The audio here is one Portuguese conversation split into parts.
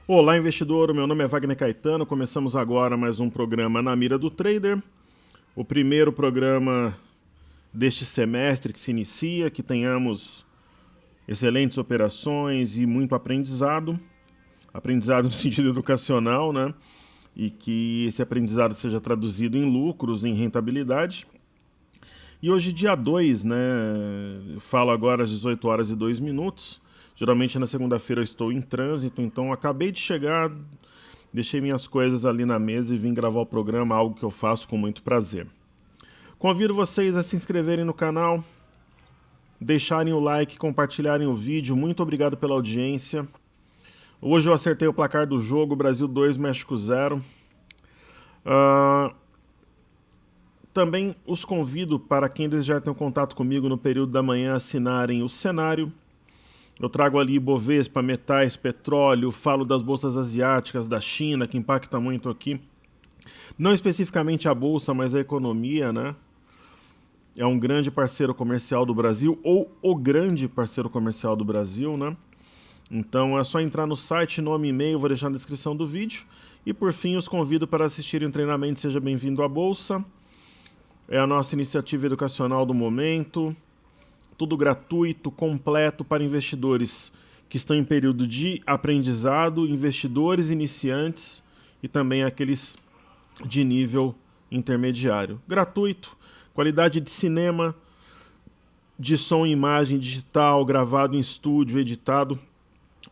Olá, investidor. Meu nome é Wagner Caetano. Começamos agora mais um programa Na Mira do Trader. O primeiro programa deste semestre que se inicia, que tenhamos excelentes operações e muito aprendizado. Aprendizado no sentido educacional, né? E que esse aprendizado seja traduzido em lucros, em rentabilidade. E hoje, dia 2, né? Falo agora às 18 horas e 2 minutos. Geralmente na segunda-feira eu estou em trânsito, então acabei de chegar, deixei minhas coisas ali na mesa e vim gravar o programa, algo que eu faço com muito prazer. Convido vocês a se inscreverem no canal, deixarem o like, compartilharem o vídeo. Muito obrigado pela audiência. Hoje eu acertei o placar do jogo, Brasil 2, México 0. Também os convido para quem desejar ter um contato comigo no período da manhã assinarem o cenário. Eu trago ali Ibovespa, metais, petróleo, falo das bolsas asiáticas, da China, que impacta muito aqui. Não especificamente a bolsa, mas a economia, né? É um grande parceiro comercial do Brasil, ou o grande parceiro comercial do Brasil, né? Então é só entrar no site, nome e e-mail, vou deixar na descrição do vídeo. E por fim, os convido para assistirem um treinamento Seja Bem-vindo à Bolsa. É a nossa iniciativa educacional do momento. Tudo gratuito, completo para investidores que estão em período de aprendizado, investidores iniciantes e também aqueles de nível intermediário. Gratuito, qualidade de cinema, de som e imagem digital, gravado em estúdio, editado,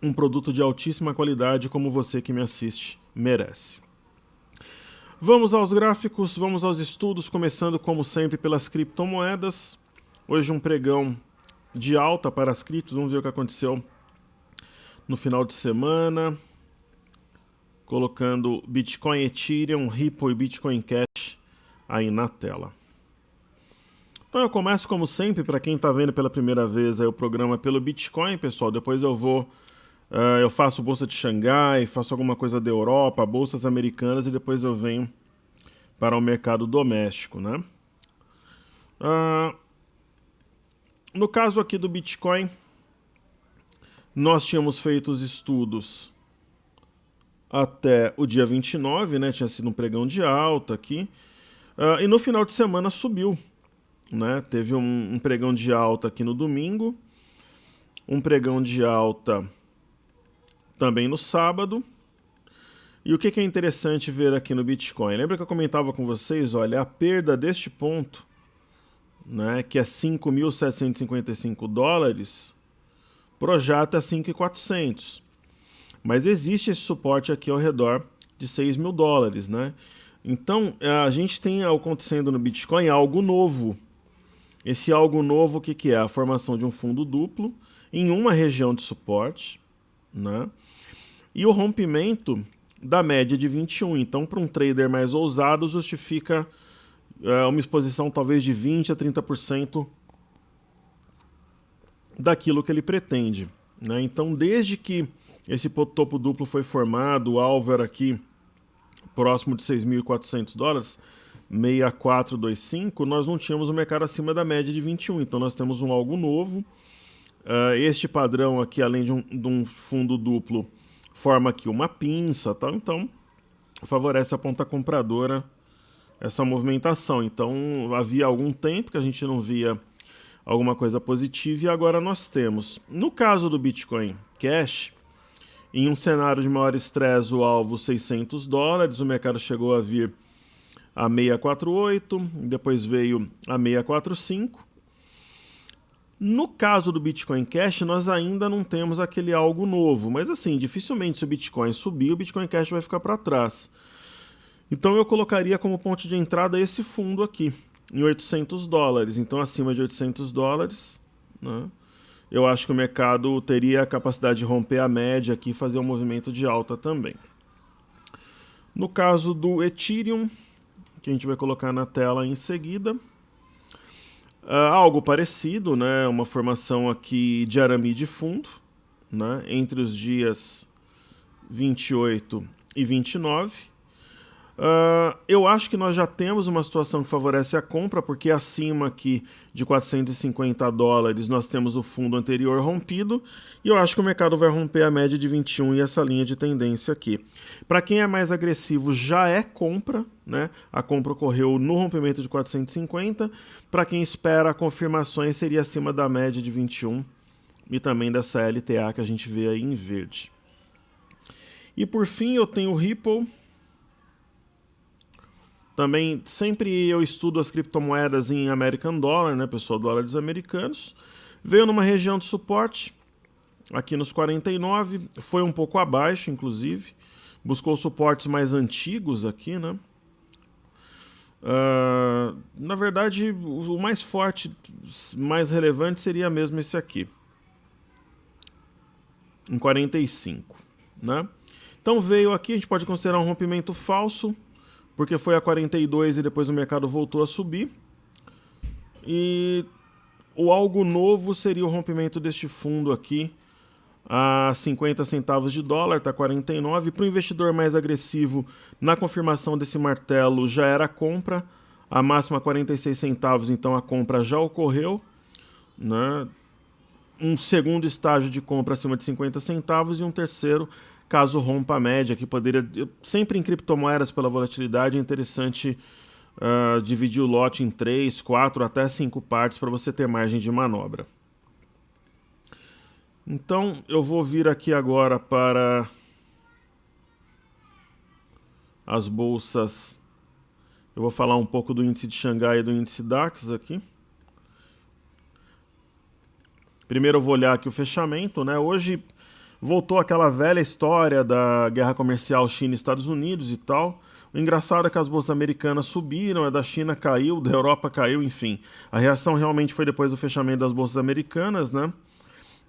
um produto de altíssima qualidade como você que me assiste merece. Vamos aos gráficos, vamos aos estudos, começando como sempre pelas criptomoedas. Hoje um pregão de alta para as criptos, vamos ver o que aconteceu no final de semana. Colocando Bitcoin, Ethereum, Ripple e Bitcoin Cash aí na tela. Então eu começo como sempre, para quem está vendo pela primeira vez aí o programa pelo Bitcoin, pessoal. Depois eu faço bolsa de Xangai, faço alguma coisa da Europa, bolsas americanas e depois eu venho para o mercado doméstico, né? No caso aqui do Bitcoin, nós tínhamos feito os estudos até o dia 29, né? Tinha sido um pregão de alta aqui. E no final de semana subiu, né? Teve um pregão de alta aqui no domingo, um pregão de alta também no sábado. E o que é interessante ver aqui no Bitcoin? Lembra que eu comentava com vocês, olha, a perda deste ponto, né, que é 5.755 dólares, projeta 5.400. Mas existe esse suporte aqui ao redor de 6.000 dólares, né? Então, a gente tem acontecendo no Bitcoin algo novo. Esse algo novo, o que é? A formação de um fundo duplo em uma região de suporte, né? E o rompimento da média de 21. Então, para um trader mais ousado, justifica uma exposição talvez de 20% a 30% daquilo que ele pretende, né? Então, desde que esse topo duplo foi formado, o alvo era aqui próximo de 6.400 dólares, 6425, nós não tínhamos o mercado acima da média de 21. Então, nós temos um algo novo. Este padrão aqui, além de um fundo duplo, forma aqui uma pinça, tá? Então favorece a ponta compradora essa movimentação. Então havia algum tempo que a gente não via alguma coisa positiva e agora nós temos. No caso do Bitcoin Cash, em um cenário de maior estresse, o alvo 600 dólares, o mercado chegou a vir a 648, depois veio a 645. No caso do Bitcoin Cash, nós ainda não temos aquele algo novo, mas assim, dificilmente se o Bitcoin subir, o Bitcoin Cash vai ficar para trás. Então eu colocaria como ponto de entrada esse fundo aqui, em 800 dólares. Então acima de 800 dólares, né, eu acho que o mercado teria a capacidade de romper a média aqui e fazer um movimento de alta também. No caso do Ethereum, que a gente vai colocar na tela em seguida, algo parecido, né? Uma formação aqui de arame de fundo, né? Entre os dias 28 e 29. Eu acho que nós já temos uma situação que favorece a compra, porque acima aqui de 450 dólares nós temos o fundo anterior rompido, e eu acho que o mercado vai romper a média de 21 e essa linha de tendência aqui. Para quem é mais agressivo, já é compra, né? A compra ocorreu no rompimento de 450. Para quem espera confirmações, seria acima da média de 21 e também dessa LTA que a gente vê aí em verde. E por fim eu tenho o Ripple. Também sempre eu estudo as criptomoedas em American Dollar, né, pessoal, dólares americanos. Veio numa região de suporte, aqui nos 49, foi um pouco abaixo, inclusive. Buscou suportes mais antigos aqui, né. Na verdade, o mais forte, mais relevante seria mesmo esse aqui, em 45, né. Então veio aqui, a gente pode considerar um rompimento falso, porque foi a 42 e depois o mercado voltou a subir. E o algo novo seria o rompimento deste fundo aqui a 50 centavos de dólar, está 49. Para o investidor mais agressivo, na confirmação desse martelo já era compra, a máxima 46 centavos, então a compra já ocorreu, né? Um segundo estágio de compra acima de 50 centavos e um terceiro caso rompa a média, que poderia... Sempre em criptomoedas, pela volatilidade, é interessante dividir o lote em 3, 4, até 5 partes para você ter margem de manobra. Então, eu vou vir aqui agora para as bolsas. Eu vou falar um pouco do índice de Xangai e do índice DAX aqui. Primeiro eu vou olhar aqui o fechamento, né? Hoje voltou aquela velha história da guerra comercial China e Estados Unidos e tal. O engraçado é que as bolsas americanas subiram, a da China caiu, da Europa caiu, enfim. A reação realmente foi depois do fechamento das bolsas americanas, né?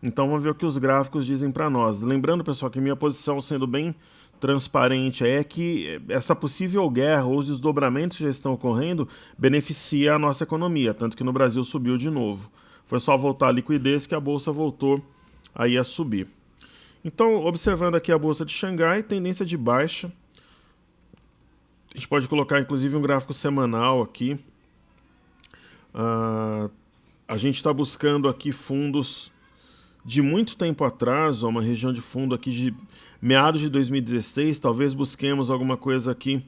Então vamos ver o que os gráficos dizem para nós. Lembrando, pessoal, que minha posição, sendo bem transparente, é que essa possível guerra ou os desdobramentos que já estão ocorrendo beneficia a nossa economia, tanto que no Brasil subiu de novo. Foi só voltar a liquidez que a bolsa voltou aí a subir. Então, observando aqui a bolsa de Xangai, tendência de baixa. A gente pode colocar inclusive um gráfico semanal aqui. A gente está buscando aqui fundos de muito tempo atrás, uma região de fundo aqui de meados de 2016. Talvez busquemos alguma coisa aqui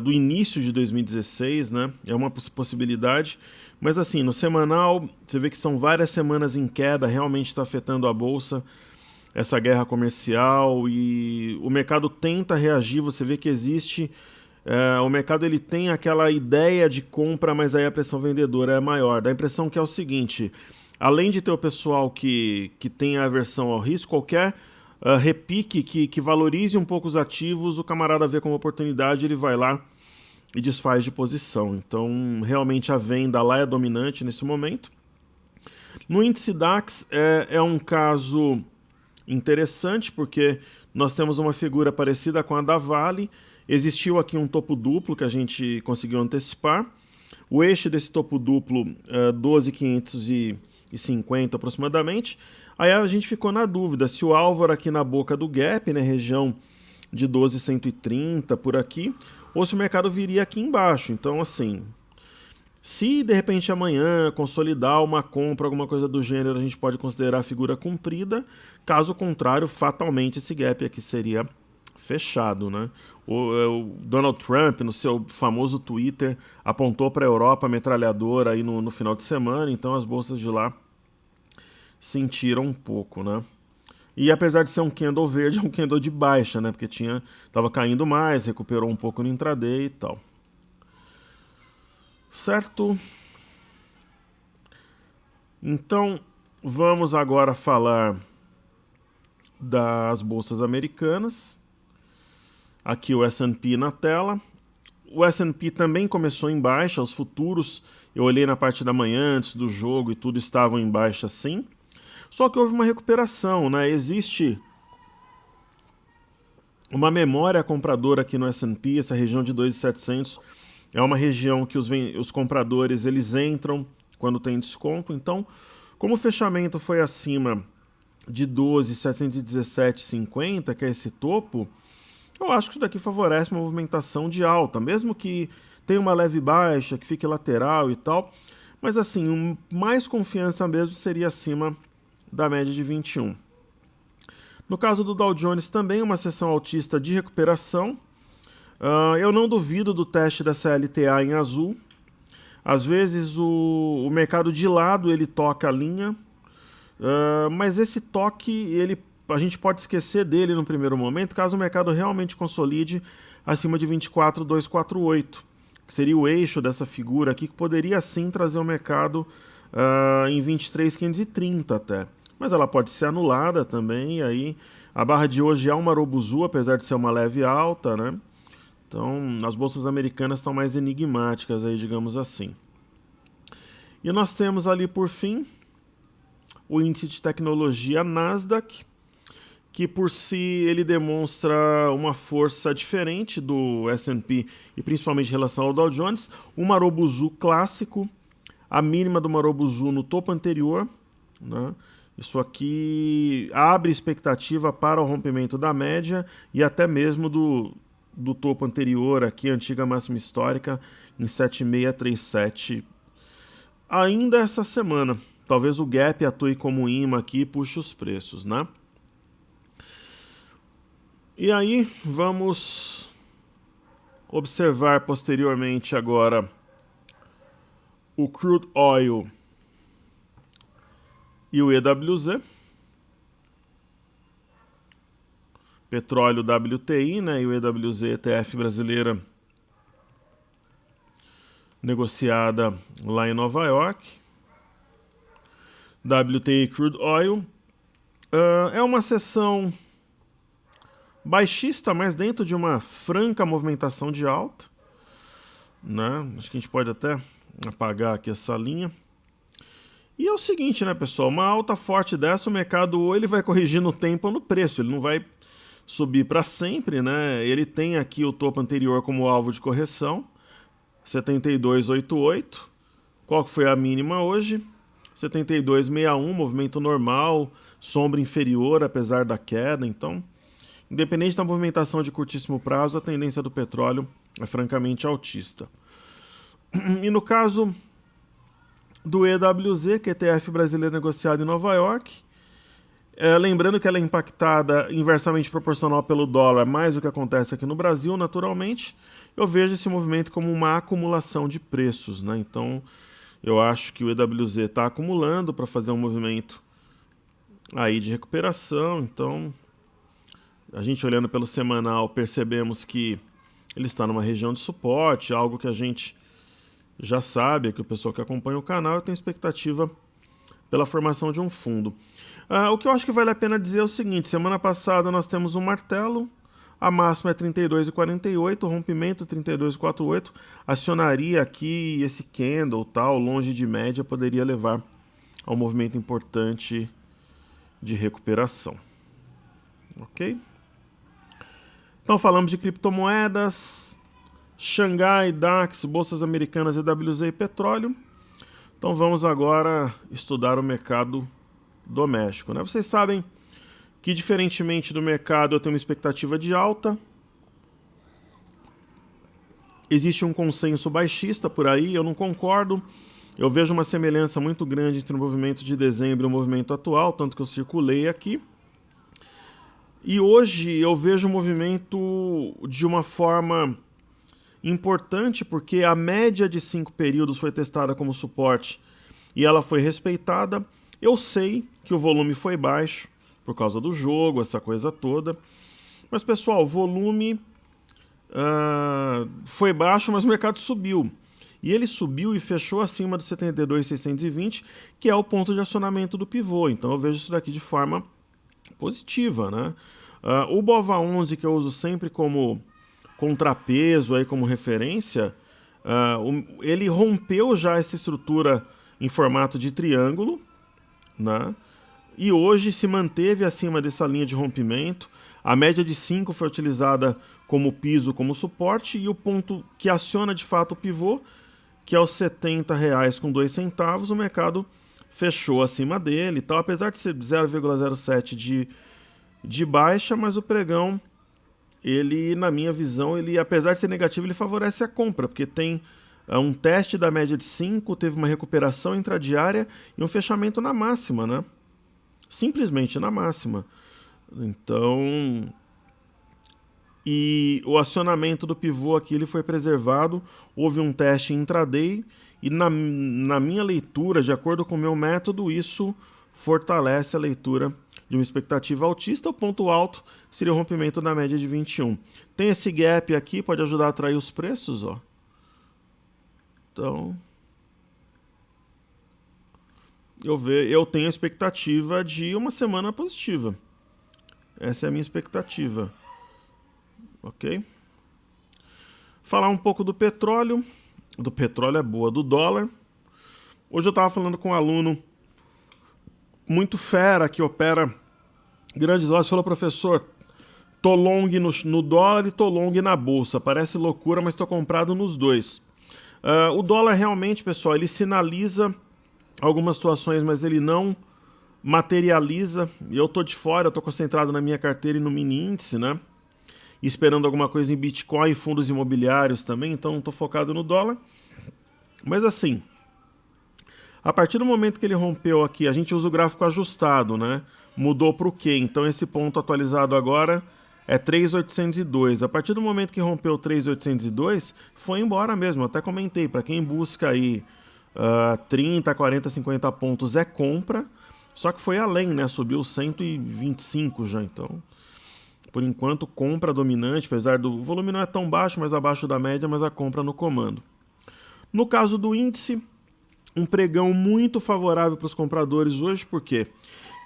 do início de 2016, né? É uma possibilidade. Mas assim, no semanal, você vê que são várias semanas em queda, realmente está afetando a bolsa, essa guerra comercial, e o mercado tenta reagir. Você vê que existe... o mercado ele tem aquela ideia de compra, mas aí a pressão vendedora é maior. Dá a impressão que é o seguinte: além de ter o pessoal que tem a aversão ao risco, qualquer repique que valorize um pouco os ativos, o camarada vê como oportunidade, ele vai lá e desfaz de posição. Então, realmente a venda lá é dominante nesse momento. No índice DAX é um caso interessante, porque nós temos uma figura parecida com a da Vale. Existiu aqui um topo duplo que a gente conseguiu antecipar. O eixo desse topo duplo, 12.550 aproximadamente. Aí a gente ficou na dúvida se o alvo era aqui na boca do gap, né, região de 12.130 por aqui, ou se o mercado viria aqui embaixo. Então, assim, se de repente amanhã consolidar uma compra, alguma coisa do gênero, a gente pode considerar a figura cumprida. Caso contrário, fatalmente esse gap aqui seria fechado, né? O Donald Trump, no seu famoso Twitter, apontou para a Europa a metralhadora aí no final de semana, então as bolsas de lá sentiram um pouco, né? E apesar de ser um candle verde, é um candle de baixa, né? Porque estava caindo mais, recuperou um pouco no intraday e tal. Certo? Então, vamos agora falar das bolsas americanas. Aqui o S&P na tela. O S&P também começou em baixa, os futuros, eu olhei na parte da manhã, antes do jogo e tudo, estavam em baixa sim. Só que houve uma recuperação, né? Existe uma memória compradora aqui no S&P, essa região de 2.700 é uma região que os compradores eles entram quando tem desconto. Então, como o fechamento foi acima de 12.717,50, que é esse topo, eu acho que isso daqui favorece uma movimentação de alta, mesmo que tenha uma leve baixa, que fique lateral e tal. Mas assim, mais confiança mesmo seria acima da média de 21. No caso do Dow Jones, também uma sessão altista de recuperação. Eu não duvido do teste dessa LTA em azul. Às vezes o mercado de lado ele toca a linha, mas esse toque a gente pode esquecer dele no primeiro momento, caso o mercado realmente consolide acima de 24.248, que seria o eixo dessa figura aqui, que poderia sim trazer o mercado em 23.530 até. Mas ela pode ser anulada também, e aí a barra de hoje é uma Marubozu, apesar de ser uma leve alta, né? Então, as bolsas americanas estão mais enigmáticas aí, digamos assim. E nós temos ali, por fim, o índice de tecnologia Nasdaq, que por si ele demonstra uma força diferente do S&P e principalmente em relação ao Dow Jones. O Marubozu clássico, a mínima do Marubozu no topo anterior, né? Isso aqui abre expectativa para o rompimento da média e até mesmo do topo anterior, aqui, a antiga máxima histórica, em 7.637, ainda essa semana. Talvez o gap atue como imã aqui e puxe os preços, né? E aí, vamos observar posteriormente agora o crude oil e o EWZ. Petróleo WTI, né, e o EWZ ETF brasileira negociada lá em Nova York. WTI Crude Oil. É uma sessão baixista, mas dentro de uma franca movimentação de alta, né? Acho que a gente pode até apagar aqui essa linha. E é o seguinte, né, pessoal? Uma alta forte dessa, o mercado ou ele vai corrigir no tempo ou no preço. Ele não vai subir para sempre, né? Ele tem aqui o topo anterior como alvo de correção, 72,88. Qual que foi a mínima hoje? 72,61, movimento normal, sombra inferior apesar da queda. Então, independente da movimentação de curtíssimo prazo, a tendência do petróleo é francamente altista. E no caso do EWZ, que é ETF brasileiro negociado em Nova York, lembrando que ela é impactada inversamente proporcional pelo dólar, mais o que acontece aqui no Brasil, naturalmente, eu vejo esse movimento como uma acumulação de preços, né? Então, eu acho que o EWZ está acumulando para fazer um movimento aí de recuperação. Então, a gente olhando pelo semanal, percebemos que ele está numa região de suporte, algo que a gente já sabe, que o pessoal que acompanha o canal tem expectativa pela formação de um fundo. O que eu acho que vale a pena dizer é o seguinte: semana passada nós temos um martelo, a máxima é 32,48, o rompimento 32,48, acionaria aqui esse candle tal, longe de média, poderia levar a um movimento importante de recuperação. Ok? Então falamos de criptomoedas, Xangai, DAX, bolsas americanas, EWZ e petróleo. Então vamos agora estudar o mercado doméstico, né? Vocês sabem que, diferentemente do mercado, eu tenho uma expectativa de alta. Existe um consenso baixista por aí, eu não concordo. Eu vejo uma semelhança muito grande entre o movimento de dezembro e o movimento atual, tanto que eu circulei aqui. E hoje eu vejo o movimento de uma forma importante, porque a média de 5 períodos foi testada como suporte e ela foi respeitada. Eu sei que o volume foi baixo por causa do jogo, essa coisa toda. Mas, pessoal, o volume foi baixo, mas o mercado subiu. E ele subiu e fechou acima do 72.620, que é o ponto de acionamento do pivô. Então eu vejo isso daqui de forma positiva, né? O BOVA11, que eu uso sempre como contrapeso, aí como referência, ele rompeu já essa estrutura em formato de triângulo, né? E hoje se manteve acima dessa linha de rompimento. A média de 5 foi utilizada como piso, como suporte, e o ponto que aciona de fato o pivô, que é os R$70,02, o mercado fechou acima dele, tal, apesar de ser 0,07 de baixa, mas o pregão ele, na minha visão, ele, apesar de ser negativo, ele favorece a compra, porque tem um teste da média de 5, teve uma recuperação intradiária e um fechamento na máxima, né? Simplesmente na máxima. Então, e o acionamento do pivô aqui ele foi preservado, houve um teste intraday e na minha leitura, de acordo com o meu método, isso fortalece a leitura de uma expectativa altista. O ponto alto seria o rompimento da média de 21. Tem esse gap aqui, pode ajudar a atrair os preços, ó. Então, eu tenho a expectativa de uma semana positiva. Essa é a minha expectativa. Ok? Falar um pouco do petróleo. Do petróleo é boa, do dólar. Hoje eu estava falando com um aluno muito fera que opera grandes lojas. Falou, professor, tô long no dólar e tô long na bolsa. Parece loucura, mas tô comprado nos dois. O dólar realmente, pessoal, ele sinaliza algumas situações, mas ele não materializa. E eu tô de fora, eu tô concentrado na minha carteira e no mini índice, né? Esperando alguma coisa em Bitcoin e fundos imobiliários também, então tô focado no dólar. Mas assim, a partir do momento que ele rompeu aqui, a gente usa o gráfico ajustado, né? Mudou para o quê? Então esse ponto atualizado agora é 3.802. A partir do momento que rompeu 3.802, foi embora mesmo. Até comentei, para quem busca aí 30, 40, 50 pontos é compra. Só que foi além, né? Subiu 125 já, então. Por enquanto, compra dominante, apesar do volume não é tão baixo, mas abaixo da média, mas a compra no comando. No caso do índice, um pregão muito favorável para os compradores hoje, porque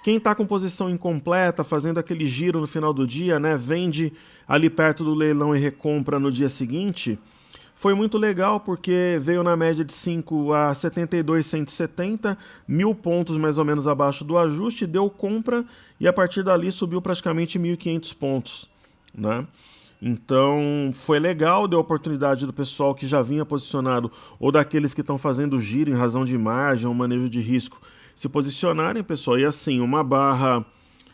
quem está com posição incompleta, fazendo aquele giro no final do dia, né, vende ali perto do leilão e recompra no dia seguinte, foi muito legal porque veio na média de 5 a 72,170, 1.000 pontos mais ou menos abaixo do ajuste, deu compra e a partir dali subiu praticamente 1.500 pontos, né? Então foi legal, deu oportunidade do pessoal que já vinha posicionado ou daqueles que estão fazendo giro em razão de margem ou manejo de risco se posicionarem, pessoal. E assim, uma barra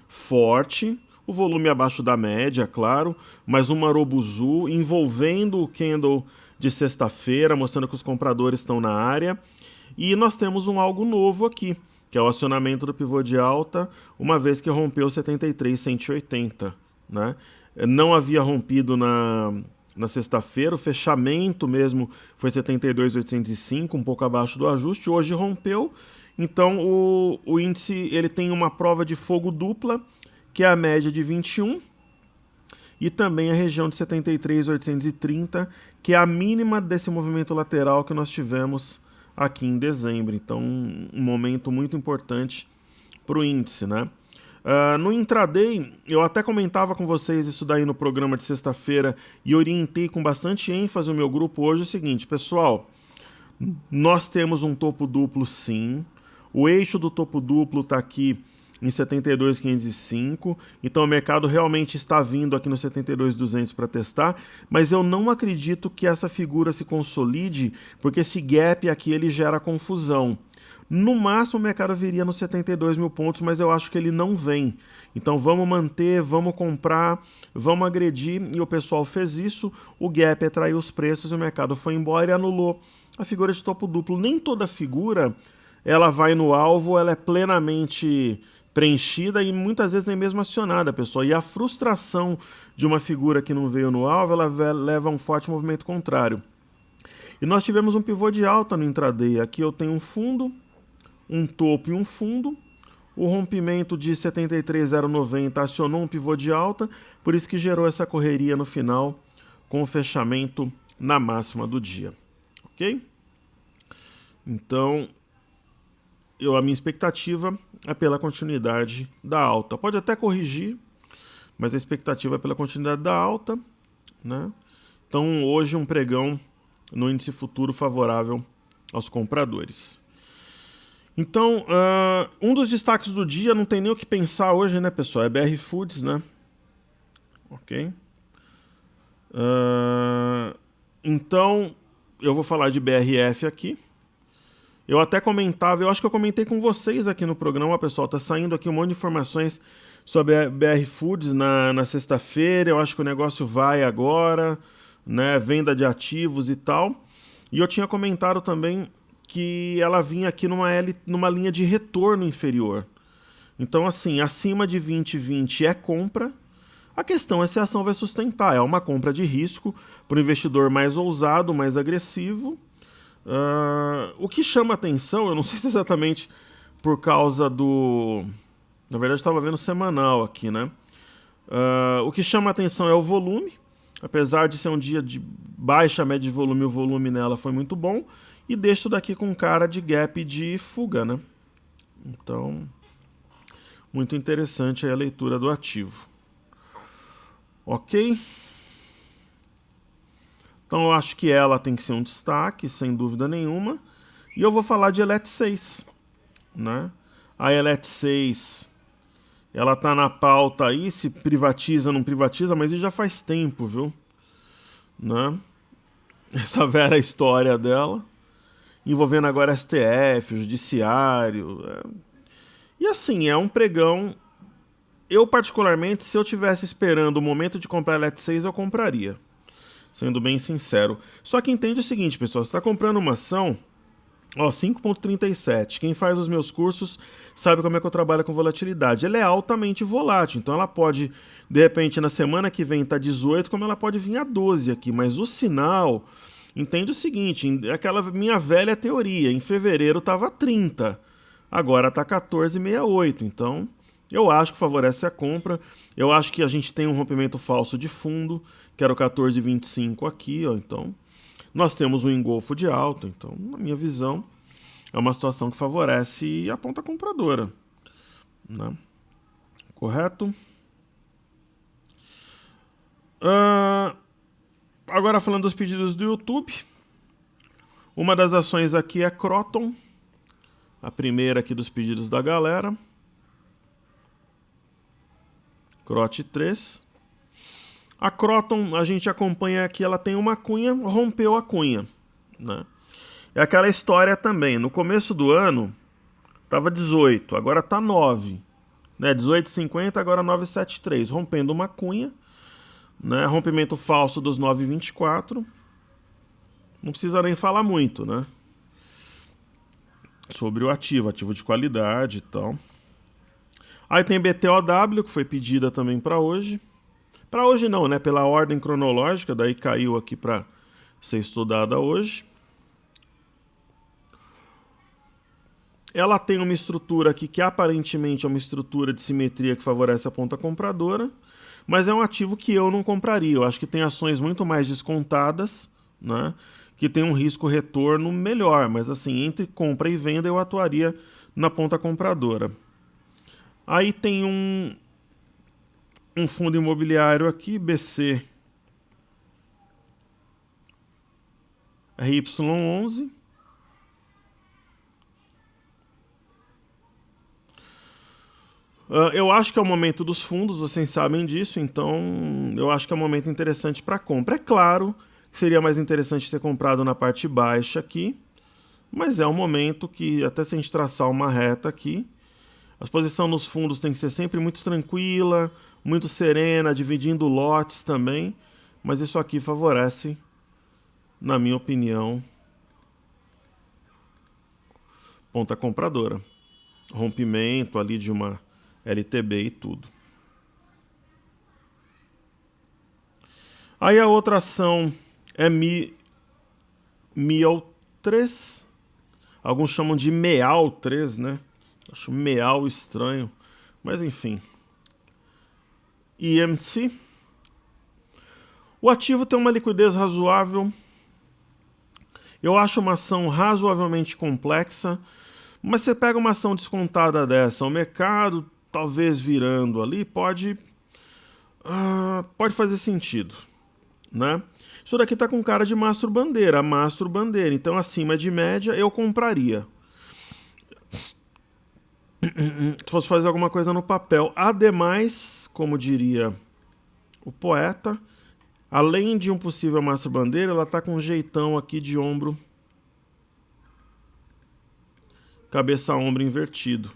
forte, o volume abaixo da média, claro, mas um Marobuzu envolvendo o candle de sexta-feira, mostrando que os compradores estão na área. E nós temos algo novo aqui, que é o acionamento do pivô de alta, uma vez que rompeu 73,180, né? Não havia rompido na sexta-feira, o fechamento mesmo foi 72.805, um pouco abaixo do ajuste, hoje rompeu, então o índice ele tem uma prova de fogo dupla, que é a média de 21, e também a região de 73.830, que é a mínima desse movimento lateral que nós tivemos aqui em dezembro, então um momento muito importante para o índice, né? No intraday, eu até comentava com vocês isso daí no programa de sexta-feira e orientei com bastante ênfase o meu grupo hoje o seguinte, pessoal, nós temos um topo duplo sim, o eixo do topo duplo está aqui em 72.505, então o mercado realmente está vindo aqui no 72.200 para testar, mas eu não acredito que essa figura se consolide, porque esse gap aqui ele gera confusão. No máximo o mercado viria nos 72 mil pontos, mas eu acho que ele não vem. Então vamos manter, vamos comprar, vamos agredir, e o pessoal fez isso, o gap atraiu os preços e o mercado foi embora e anulou a figura de topo duplo. Nem toda figura ela vai no alvo, ela é plenamente preenchida e muitas vezes nem mesmo acionada, pessoal. E a frustração de uma figura que não veio no alvo, ela leva a um forte movimento contrário. E nós tivemos um pivô de alta no intraday. Aqui eu tenho um fundo, um topo e um fundo. O rompimento de 73.090 acionou um pivô de alta, por isso que gerou essa correria no final com o fechamento na máxima do dia. Ok? Então, a minha expectativa é pela continuidade da alta. Pode até corrigir, mas a expectativa é pela continuidade da alta, né? Então, hoje um pregão no índice futuro favorável aos compradores. Então, um dos destaques do dia, não tem nem o que pensar hoje, né, pessoal? É BR Foods, né? Ok? Então, eu vou falar de BRF aqui. Eu até comentava, eu acho que eu comentei com vocês aqui no programa, pessoal, tá saindo aqui um monte de informações sobre a BR Foods na sexta-feira. Eu acho que o negócio vai agora, né? Venda de ativos e tal. E eu tinha comentado também que ela vinha aqui numa linha de retorno inferior. Então, assim, acima de 20,20 é compra. A questão é se a ação vai sustentar. É uma compra de risco para o investidor mais ousado, mais agressivo. O que chama atenção, eu não sei se exatamente por causa do... Na verdade, estava vendo semanal aqui, né? O que chama atenção é o volume. Apesar de ser um dia de baixa média de volume, o volume nela foi muito bom. E deixo daqui com cara de gap de fuga, né? Então, muito interessante aí a leitura do ativo. Ok? Então eu acho que ela tem que ser um destaque, sem dúvida nenhuma. E eu vou falar de Elet 6, né? A Elet 6, ela tá na pauta aí, se privatiza, não privatiza, mas isso já faz tempo, viu? Né? Essa vera história dela, envolvendo agora STF, o Judiciário. E assim, é um pregão. Eu, particularmente, se eu tivesse esperando o momento de comprar a Elet 6, eu compraria. Sendo bem sincero. Só que entende o seguinte, pessoal, você está comprando uma ação, ó, 5,37. Quem faz os meus cursos sabe como é que eu trabalho com volatilidade. Ela é altamente volátil, então ela pode, de repente, na semana que vem tá 18, como ela pode vir a 12 aqui. Mas o sinal, entende o seguinte, aquela minha velha teoria, em fevereiro tava 30, agora tá 14,68, então... Eu acho que favorece a compra. Eu acho que a gente tem um rompimento falso de fundo, que era o 14,25 aqui, ó. Então, nós temos um engolfo de alta. Então, na minha visão, é uma situação que favorece a ponta compradora, né? Correto? Agora falando dos pedidos do YouTube. Uma das ações aqui é Croton. A primeira aqui dos pedidos da galera. Crot 3. A Croton, a gente acompanha aqui, ela tem uma cunha, rompeu a cunha, né? É aquela história também, no começo do ano estava 18, agora está 9, né? 18,50, agora 9,73, rompendo uma cunha, né? Rompimento falso dos 9,24. Não precisa nem falar muito, né? Sobre o ativo de qualidade e tal. Aí tem BTOW, que foi pedida também para hoje. Para hoje não, né? Pela ordem cronológica, daí caiu aqui para ser estudada hoje. Ela tem uma estrutura aqui que aparentemente é uma estrutura de simetria que favorece a ponta compradora, mas é um ativo que eu não compraria. Eu acho que tem ações muito mais descontadas, né? Que tem um risco-retorno melhor, mas assim, entre compra e venda eu atuaria na ponta compradora. Aí tem um fundo imobiliário aqui, BC RY11. Eu acho que é o momento dos fundos, vocês sabem disso, então eu acho que é um momento interessante para compra. É claro que seria mais interessante ter comprado na parte baixa aqui, mas é um momento que, até se a gente traçar uma reta aqui, a posição nos fundos tem que ser sempre muito tranquila, muito serena, dividindo lotes também, mas isso aqui favorece, na minha opinião, ponta compradora. Rompimento ali de uma LTB e tudo. Aí a outra ação é MEAL3. Alguns chamam de MEAL3, né? Acho MEAL estranho, mas enfim. IMC. O ativo tem uma liquidez razoável. Eu acho uma ação razoavelmente complexa, mas você pega uma ação descontada dessa, o mercado talvez virando ali, pode fazer sentido, né? Isso daqui tá com cara de mastro bandeira, então acima de média eu compraria. Se fosse fazer alguma coisa no papel. Ademais, como diria o poeta, além de um possível mastro bandeira, ela tá com um jeitão aqui de ombro, cabeça-ombro invertido.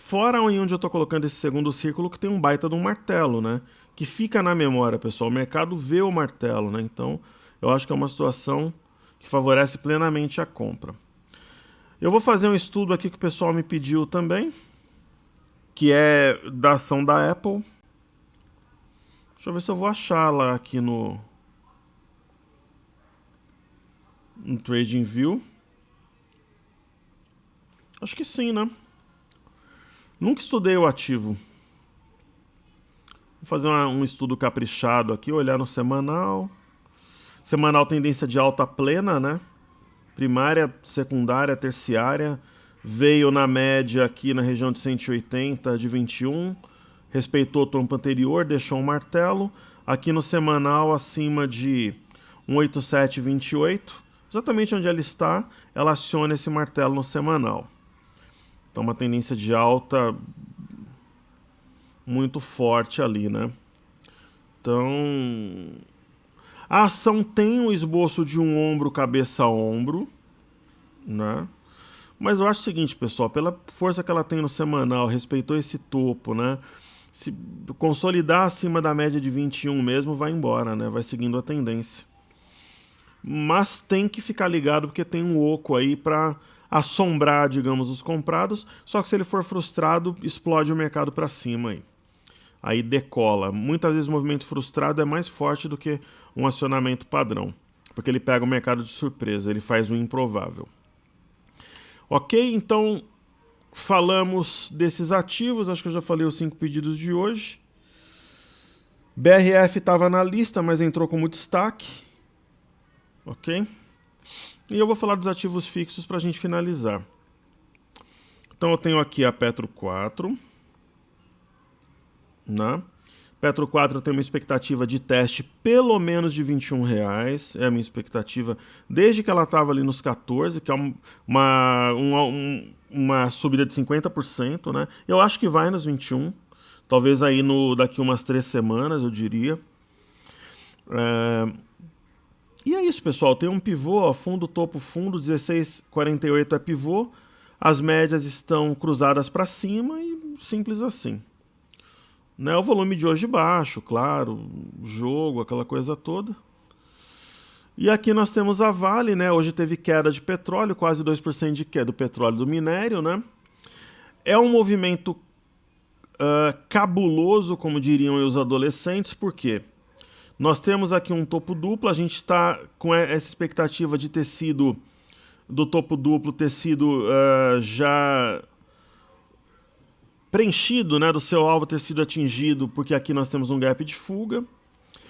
Fora onde eu estou colocando esse segundo círculo, que tem um baita de um martelo, né? Que fica na memória, pessoal. O mercado vê o martelo, né? Então, eu acho que é uma situação que favorece plenamente a compra. Eu vou fazer um estudo aqui que o pessoal me pediu também, que é da ação da Apple. Deixa eu ver se eu vou achar lá aqui no TradingView. Acho que sim, né? Nunca estudei o ativo. Vou fazer um estudo caprichado aqui, olhar no semanal. Semanal tendência de alta plena, né? Primária, secundária, terciária. Veio na média aqui na região de 180 de 21. Respeitou o tombo anterior, deixou um martelo. Aqui no semanal acima de 187,28. Exatamente onde ela está, ela aciona esse martelo no semanal. Então uma tendência de alta muito forte ali, né? Então, a ação tem um esboço de um ombro, cabeça a ombro, né? Mas eu acho o seguinte, pessoal, pela força que ela tem no semanal, respeitou esse topo, né? Se consolidar acima da média de 21 mesmo, vai embora, né? Vai seguindo a tendência. Mas tem que ficar ligado porque tem um oco aí para assombrar, digamos, os comprados. Só que se ele for frustrado, explode o mercado para cima aí. Aí decola. Muitas vezes o movimento frustrado é mais forte do que um acionamento padrão, porque ele pega o mercado de surpresa, ele faz o improvável. Ok, então falamos desses ativos, acho que eu já falei os 5 pedidos de hoje. BRF estava na lista, mas entrou como destaque. Ok? E eu vou falar dos ativos fixos para a gente finalizar. Então eu tenho aqui a Petro 4. Né? Petro 4 tem uma expectativa de teste pelo menos de R$21. É a minha expectativa desde que ela estava ali nos 14, que é uma subida de 50%. Né? Eu acho que vai nos 21. Talvez aí daqui umas 3 semanas, eu diria. E é isso, pessoal. Tem um pivô, ó, fundo, topo, fundo, 16,48 é pivô. As médias estão cruzadas para cima e simples assim. Né, o volume de hoje baixo, claro, jogo, aquela coisa toda. E aqui nós temos a Vale, né? Hoje teve queda de petróleo, quase 2% de queda do petróleo do minério, né? É um movimento cabuloso, como diriam os adolescentes, por quê? Nós temos aqui um topo duplo, a gente está com essa expectativa de ter sido, do topo duplo ter sido já preenchido, né, do seu alvo ter sido atingido, porque aqui nós temos um gap de fuga.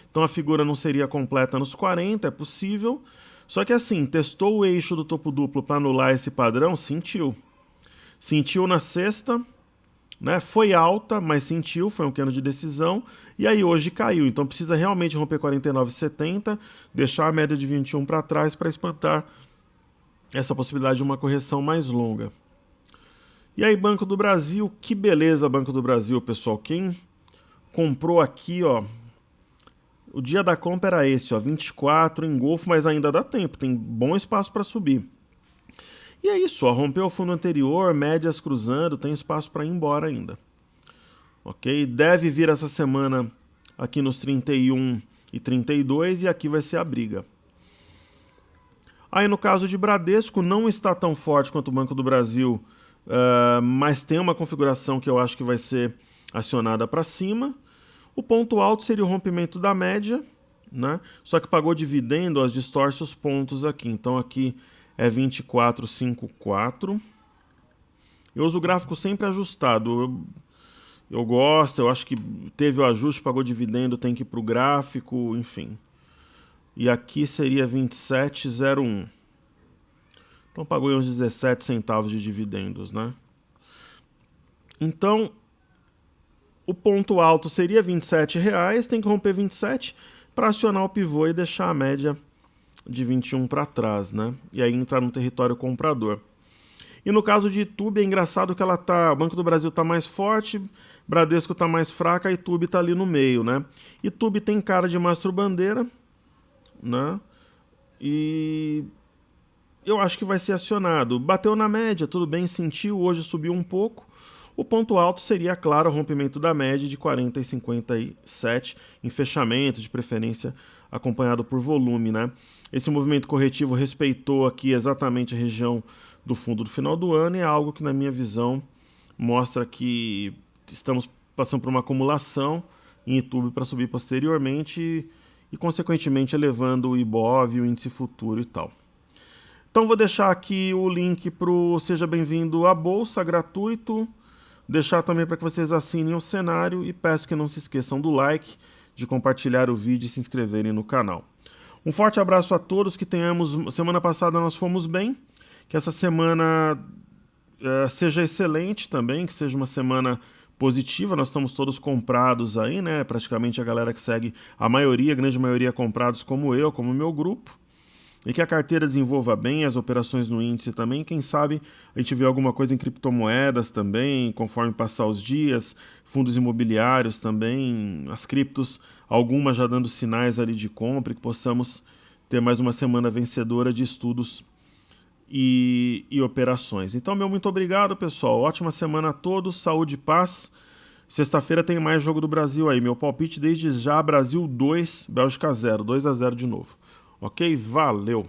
Então a figura não seria completa nos 40, é possível. Só que assim, testou o eixo do topo duplo para anular esse padrão, sentiu. Sentiu na sexta, né, foi alta, mas sentiu, foi um cano de decisão. E aí hoje caiu, então precisa realmente romper 49,70, deixar a média de 21 para trás para espantar essa possibilidade de uma correção mais longa. E aí, Banco do Brasil, que beleza, Banco do Brasil, pessoal. Quem comprou aqui, ó, o dia da compra era esse, ó, 24, engolfo, mas ainda dá tempo, tem bom espaço para subir. E é isso, ó, rompeu o fundo anterior, médias cruzando, tem espaço para ir embora ainda. Ok? Deve vir essa semana aqui nos 31 e 32 e aqui vai ser a briga. Aí no caso de Bradesco, não está tão forte quanto o Banco do Brasil, mas tem uma configuração que eu acho que vai ser acionada para cima. O ponto alto seria o rompimento da média, né? Só que pagou dividendo, distorce os pontos aqui. Então aqui é 24,54. Eu uso o gráfico sempre ajustado. Eu gosto, eu acho que teve o ajuste, pagou dividendo, tem que ir para o gráfico, enfim. E aqui seria 27,01. Então pagou uns 17 centavos de dividendos, né? Então, o ponto alto seria R$27, tem que romper 27 para acionar o pivô e deixar a média de 21 para trás, né? E aí entrar no território comprador. E no caso de Itubi, é engraçado que ela tá, o Banco do Brasil está mais forte, Bradesco está mais fraca, a Itubi está ali no meio, né? Itubi tem cara de mastro bandeira, né? E eu acho que vai ser acionado. Bateu na média, tudo bem, sentiu, hoje subiu um pouco. O ponto alto seria, claro, o rompimento da média de 40 e 57 em fechamento, de preferência acompanhado por volume, né? Esse movimento corretivo respeitou aqui exatamente a região do fundo do final do ano e é algo que, na minha visão, mostra que estamos passando por uma acumulação em YouTube para subir posteriormente e, consequentemente, elevando o IBOV, o índice futuro e tal. Então vou deixar aqui o link para o Seja Bem-vindo à Bolsa, gratuito. Deixar também para que vocês assinem o cenário e peço que não se esqueçam do like, de compartilhar o vídeo e se inscreverem no canal. Um forte abraço a todos, que tenhamos... Semana passada nós fomos bem, que essa semana seja excelente também, que seja uma semana positiva, nós estamos todos comprados aí, né? Praticamente a galera que segue, a grande maioria comprados como eu, como meu grupo. E que a carteira desenvolva bem, as operações no índice também. Quem sabe a gente vê alguma coisa em criptomoedas também, conforme passar os dias, fundos imobiliários também, as criptos, algumas já dando sinais ali de compra, e que possamos ter mais uma semana vencedora de estudos e operações. Então, meu muito obrigado, pessoal. Ótima semana a todos, saúde e paz. Sexta-feira tem mais Jogo do Brasil aí. Meu palpite desde já, Brasil 2, Bélgica 0, 2-0 de novo. Ok? Valeu!